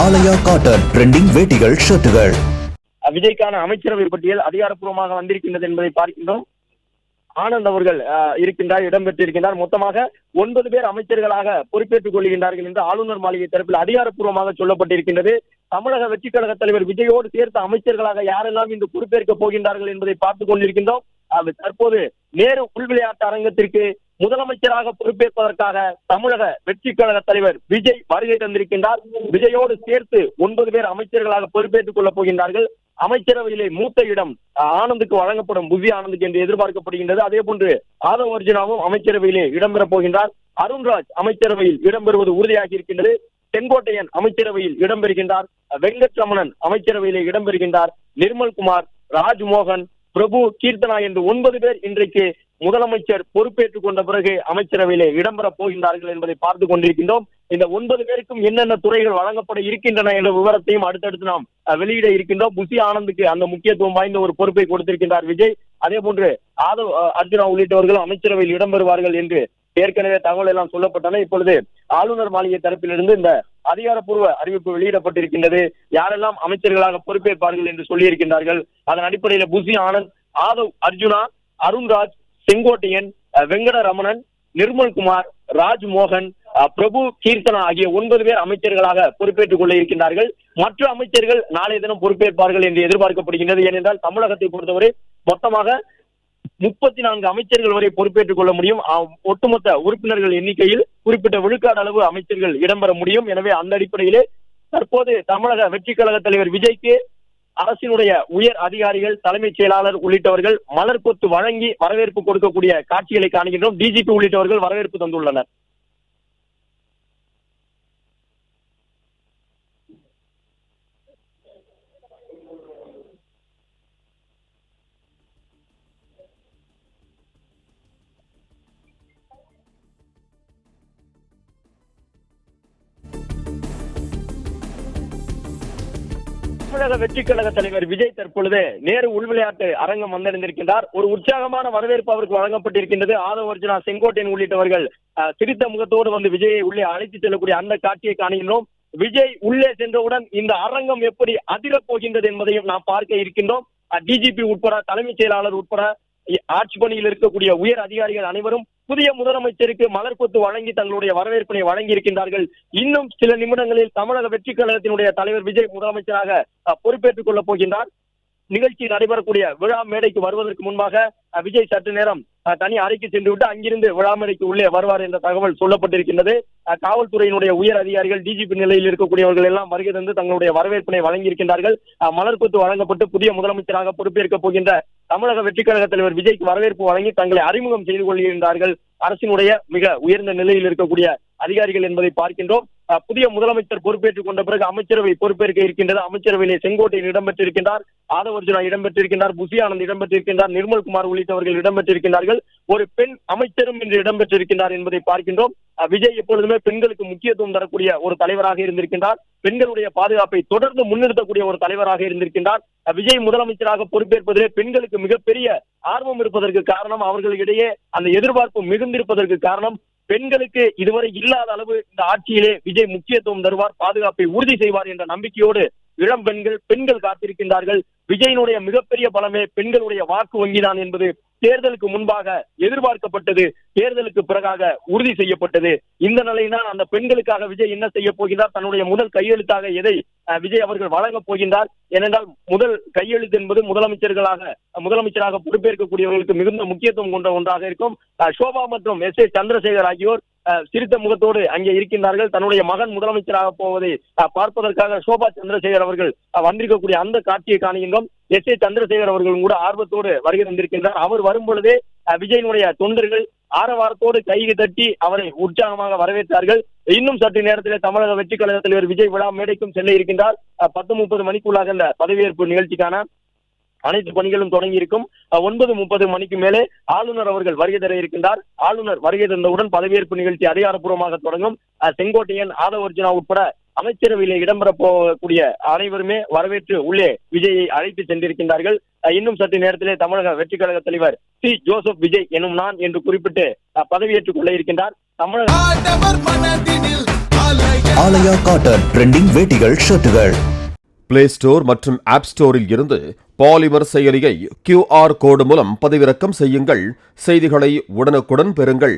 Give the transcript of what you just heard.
ஆலயா cotton trending வேட்டிகள் ஷர்ட்டுகள். விஜய்க்கான அமைச்சரவை பட்டியல் அதிகாரப்பூர்வமாக வந்திருக்கின்றது என்பதை பார்க்கின்றோம். ஆனந்த் அவர்கள் இருக்கின்றார், இடம்பெற்றிருக்கின்றார். மொத்தமாக 9 பேர் அமைச்சர்களாக பொறுப்பேற்றுக் கொள்கின்றார்கள் என்று ஆளுநர் மாளிகை தரப்பில் அதிகாரப்பூர்வமாக சொல்லப்பட்டிருக்கின்றது. தமிழக வெற்றி கழக தலைவர் விஜயோடு சேர்த்த அமைச்சர்களாக யாரெல்லாம் இன்று பொறுப்பேற்கப் போகின்றார்கள் என்பதை பார்த்துக் கொண்டிருக்கின்றோம். தற்போது நேரு உள்விளையாட்டு அரங்கத்திற்கு முதலமைச்சராக பொறுப்பேற்பதற்காக தமிழக வெற்றி கழக தலைவர் விஜய் வருகை தந்திருக்கின்றார். விஜயோடு சேர்த்து 9 பேர் அமைச்சர்களாக பொறுப்பேற்றுக் கொள்ளப் போகின்றார்கள். அமைச்சரவையிலே மூத்த இடம் ஆனந்துக்கு வழங்கப்படும், புவி ஆனந்துக்கு என்று எதிர்பார்க்கப்படுகின்றது. அதே போன்று ஆதவ் அர்ஜுனாவும் அமைச்சரவையிலே இடம்பெறப் போகின்றார். அருண்ராஜ் அமைச்சரவையில் இடம்பெறுவது உறுதியாகி இருக்கின்றது. செங்கோட்டையன் அமைச்சரவையில் இடம்பெறுகின்றார். வெங்கட்ரமணன் அமைச்சரவையிலே இடம்பெறுகின்றார். நிர்மல்குமார், ராஜ்மோகன், பிரபு, கீர்த்தனா என்று 9 பேர் இன்றைக்கு முதலமைச்சர் பொறுப்பேற்றுக் கொண்ட பிறகு அமைச்சரவையிலே இடம்பெறப் போகின்றார்கள் என்பதை பார்த்துக் கொண்டிருக்கின்றோம். இந்த 9 பேருக்கும் என்னென்ன துறைகள் வழங்கப்பட இருக்கின்றன என்ற விவரத்தையும் அடுத்தடுத்து நாம் வெளியிட இருக்கின்றோம். புசி ஆனந்துக்கு அந்த முக்கியத்துவம் வாய்ந்த ஒரு பொறுப்பை கொடுத்திருக்கின்றார் விஜய். அதே போன்று ஆதவ் அர்ஜுனா உள்ளிட்டவர்களும் அமைச்சரவையில் இடம்பெறுவார்கள் என்று ஏற்கனவே தகவல் எல்லாம் சொல்லப்பட்டன. இப்பொழுது ஆளுநர் மாளிகை தரப்பிலிருந்து இந்த அதிகாரப்பூர்வ அறிவிப்பு வெளியிடப்பட்டிருக்கின்றது. யாரெல்லாம் அமைச்சர்களாக பொறுப்பேற்பார்கள் என்று சொல்லியிருக்கின்றார்கள். அதன் அடிப்படையில் புசி ஆனந்த், ஆதவ் அர்ஜுனா, அருண்ராஜ், செங்கோட்டையன், வெங்கடரமணன், நிர்மல்குமார், ராஜ்மோகன், பிரபு, கீர்த்தனா ஆகிய 9 பேர் அமைச்சர்களாக பொறுப்பேற்றுக் கொள்ள இருக்கின்றார்கள். மற்ற அமைச்சர்கள் நாளைய தினம் பொறுப்பேற்பார்கள் என்று எதிர்பார்க்கப்படுகின்றது. ஏனென்றால் தமிழகத்தை பொறுத்தவரை மொத்தமாக 34 அமைச்சர்கள் வரை பொறுப்பேற்றுக் கொள்ள முடியும். ஒட்டுமொத்த உறுப்பினர்கள் எண்ணிக்கையில் குறிப்பிட்ட விழுக்காடு அளவு அமைச்சர்கள் இடம்பெற முடியும். எனவே அந்த அடிப்படையிலே தற்போது தமிழக வெற்றி கழக தலைவர் விஜய்க்கு அரசினுடைய உயர் அதிகாரிகள், தலைமைச் செயலாளர் உள்ளிட்டவர்கள் மலர் கொத்து வழங்கி வரவேற்பு கொடுக்கக்கூடிய காட்சிகளை காணுகின்றோம். டிஜிபி உள்ளிட்டவர்கள் வரவேற்பு தந்துள்ளனர். தமிழக வெற்றி கழக தலைவர் விஜய் தற்பொழுது நேரு உள்விளையாட்டு அரங்கம் வந்தடைந்திருக்கின்றார். ஒரு உற்சாகமான வரவேற்பு அவருக்கு வழங்கப்பட்டிருக்கின்றது. ஆதவ் அர்ஜுனா, செங்கோட்டையன் உள்ளிட்டவர்கள் சிரித்த முகத்தோடு வந்து விஜயை உள்ளே அழைத்து செல்லக்கூடிய அந்த காட்சியை காணுகின்றோம். விஜய் உள்ளே சென்றவுடன் இந்த அரங்கம் எப்படி அதிரப் போகின்றது என்பதையும் நாம் பார்க்க இருக்கின்றோம். டிஜிபி உட்பட, தலைமைச் செயலாளர் உட்பட ஆட்சி பணியில் இருக்கக்கூடிய உயர் அதிகாரிகள் அனைவரும் புதிய முதலமைச்சருக்கு மலர் கொத்து வழங்கி தங்களுடைய வரவேற்பினை வழங்கி இருக்கின்றார்கள். இன்னும் சில நிமிடங்களில் தமிழக வெற்றி கழகத்தினுடைய தலைவர் விஜய் முதலமைச்சராக பொறுப்பேற்றுக் கொள்ளப் போகின்றார். நிகழ்ச்சி நடைபெறக்கூடிய விழா மேடைக்கு வருவதற்கு முன்பாக விஜய் சற்று நேரம் தனி அறைக்கு சென்று விட்டு அங்கிருந்து விழா மேடைக்கு உள்ளே வருவார் என்ற தகவல் சொல்லப்பட்டிருக்கின்றது. காவல்துறையினுடைய உயர் அதிகாரிகள், டிஜிபி நிலையில் இருக்கக்கூடியவர்கள் எல்லாம் வருகை தந்து தங்களுடைய வரவேற்பினை வழங்கியிருக்கின்றார்கள். மலர் கொத்து வழங்கப்பட்டு புதிய முதலமைச்சராக பொறுப்பேற்கப் போகின்ற தமிழக வெற்றி கழக தலைவர் விஜய்க்கு வரவேற்பு வழங்கி தங்களை அறிமுகம் செய்து கொள்கின்றார்கள் அரசினுடைய மிக உயர்ந்த நிலையில் இருக்கக்கூடிய அதிகாரிகள் என்பதை பார்க்கின்றோம். புதிய முதலமைச்சர் பொறுப்பேற்றுக் கொண்ட பிறகு அமைச்சரவை பொறுப்பேற்க இருக்கின்றது. அமைச்சரவையிலே செங்கோட்டையன் இடம்பெற்றிருக்கின்றார், ஆதவ் அர்ஜுனா இடம்பெற்றிருக்கின்றார், புசி ஆனந்த் இடம்பெற்றிருக்கின்றார், நிர்மல்குமார் உள்ளிட்டவர்கள் இடம்பெற்றிருக்கின்றார்கள். ஒரு பெண் அமைச்சரும் இன்று இடம்பெற்றிருக்கின்றார் என்பதை பார்க்கின்றோம். விஜய் எப்பொழுதுமே பெண்களுக்கு முக்கியத்துவம் தரக்கூடிய ஒரு தலைவராக இருந்திருக்கின்றார். பெண்களுடைய பாதுகாப்பை தொடர்ந்து முன்னிறுத்தக்கூடிய ஒரு தலைவராக இருந்திருக்கின்றார். விஜய் முதலமைச்சராக பொறுப்பேற்பதிலே பெண்களுக்கு மிகப்பெரிய ஆர்வம் இருப்பதற்கு காரணம், அவர்களிடையே அந்த எதிர்பார்ப்பு மிகுந்திருப்பதற்கு காரணம், பெண்களுக்கு இதுவரை இல்லாத அளவு இந்த ஆட்சியிலே விஜய் முக்கியத்துவம் தருவார், பாதுகாப்பை உறுதி செய்வார் என்ற நம்பிக்கையோடு இளம் பெண்கள் காத்திருக்கின்றார்கள். விஜயினுடைய மிகப்பெரிய பலமே பெண்களுடைய வாக்கு வங்கிதான் என்பது தேர்தலுக்கு முன்பாக எதிர்பார்க்கப்பட்டது, தேர்தலுக்கு பிறகாக உறுதி செய்யப்பட்டது. இந்த நிலையில்தான் அந்த பெண்களுக்காக விஜய் என்ன செய்ய போகிறார், தன்னுடைய முதல் கையெழுத்தாக எதை விஜய் அவர்கள் வழங்கப் போகின்றார். ஏனென்றால் முதல் கையெழுத்து என்பது முதலமைச்சராக பொறுப்பேற்கக்கூடியவர்களுக்கு மிகுந்த முக்கியத்துவம் கொண்ட ஒன்றாக இருக்கும். சோபா மற்றும் எஸ் ஏ சந்திரசேகர் ஆகியோர் சிரித்த முகத்தோடு அங்கே இருக்கின்றார்கள். தன்னுடைய மகன் முதலமைச்சராக போவதை பார்ப்பதற்காக சோபா சந்திரசேகர் அவர்கள் வந்திருக்கக்கூடிய அந்த காட்சியை காணுகின்றோம். எஸ் ஏ சந்திரசேகர் அவர்களும் கூட ஆர்வத்தோடு வருகை தந்திருக்கின்றார். அவர் வரும் பொழுதே விஜயினுடைய தொண்டர்கள் ஆரவாரத்தோடு கையை தட்டி அவரை உற்சாகமாக வரவேற்றார்கள். இன்னும் சற்று நேரத்திலே தமிழக வெற்றி கழக தலைவர் விஜய் விழா மேடைக்கும் செல்ல இருக்கின்றார். 10:30 மணிக்குள்ளாக இந்த பதவியேற்பு நிகழ்ச்சிக்கான அனைத்து பணிகளும் தொடங்கி இருக்கும். 9:30 மணிக்கு மேலே ஆளுநர் அவர்கள் வருகை தர இருக்கின்றார். ஆளுநர் வருகை தந்தவுடன் பதவியேற்பு நிகழ்ச்சி அதிகாரப்பூர்வமாக தொடங்கும். செங்கோட்டையன், ஆதவ் அர்ஜுனா உட்பட அமைச்சரவையிலே இடம்பெற போகக்கூடிய அனைவருமே வரவேற்று உள்ளே விஜயை அழைத்து சென்றிருக்கின்றார்கள். இன்னும் சற்று நேரத்திலே தமிழக வெற்றி கழக தலைவர் சி ஜோசப் விஜய் எனும் நான் என்று குறிப்பிட்டு பதவியேற்றுக் கொள்ள இருக்கின்றார். தமிழக ஆலயா காட்டன் ட்ரெண்டிங் வேட்டிகள் ஷர்ட்டுகள். பிளே ஸ்டோர் மற்றும் ஆப் ஸ்டோரில் இருந்து பாலிமர் செயலியை QR கோடு மூலம் பதிவிறக்கம் செய்யுங்கள். செய்திகளை உடனுக்குடன் பெறுங்கள்.